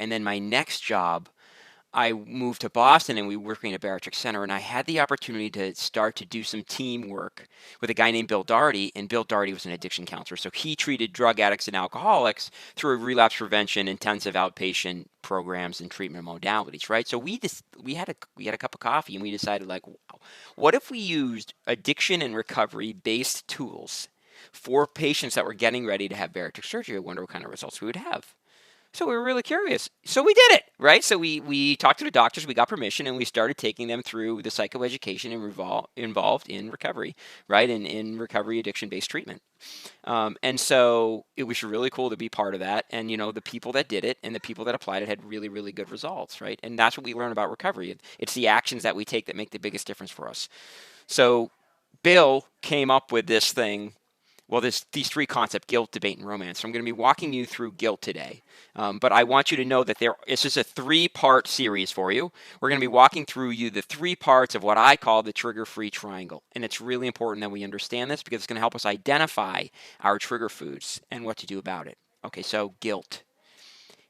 And then my next job, I moved to Boston and we were working at a bariatric center, and I had the opportunity to start to do some teamwork with a guy named Bill Doherty. And Bill Doherty was an addiction counselor. So he treated drug addicts and alcoholics through relapse prevention, intensive outpatient programs and treatment modalities, right? So we had a cup of coffee and we decided, like, wow, what if we used addiction and recovery based tools for patients that were getting ready to have bariatric surgery? I wonder what kind of results we would have. So we were really curious. So we did it, right? So we talked to the doctors, we got permission, and we started taking them through the psychoeducation involved in recovery, right? In recovery addiction based treatment. And so it was really cool to be part of that. And, the people that did it and the people that applied it had really, really good results, right? And that's what we learn about recovery. It's the actions that we take that make the biggest difference for us. So Bill came up with this thing, well, these three concepts: guilt, debate, and romance. So I'm going to be walking you through guilt today. But I want you to know that this is a three-part series for you. We're going to be walking through the three parts of what I call the trigger-free triangle. And it's really important that we understand this because it's going to help us identify our trigger foods and what to do about it. Okay, so guilt.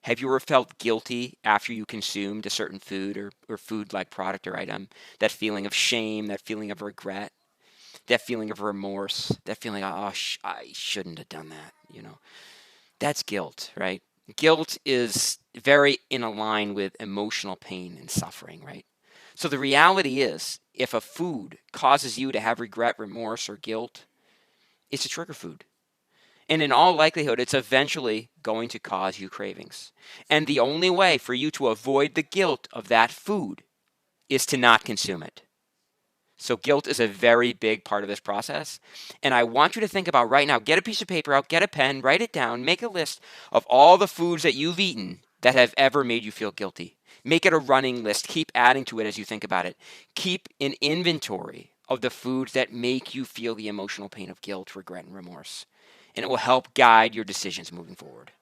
Have you ever felt guilty after you consumed a certain food or food-like product or item? That feeling of shame, that feeling of regret, that feeling of remorse, that feeling, oh, I shouldn't have done that. That's guilt, right? Guilt is very in line with emotional pain and suffering, right? So the reality is, if a food causes you to have regret, remorse, or guilt, it's a trigger food. And in all likelihood, it's eventually going to cause you cravings. And the only way for you to avoid the guilt of that food is to not consume it. So guilt is a very big part of this process. And I want you to think about right now, get a piece of paper out, get a pen, write it down, make a list of all the foods that you've eaten that have ever made you feel guilty. Make it a running list. Keep adding to it as you think about it. Keep an inventory of the foods that make you feel the emotional pain of guilt, regret, and remorse. And it will help guide your decisions moving forward.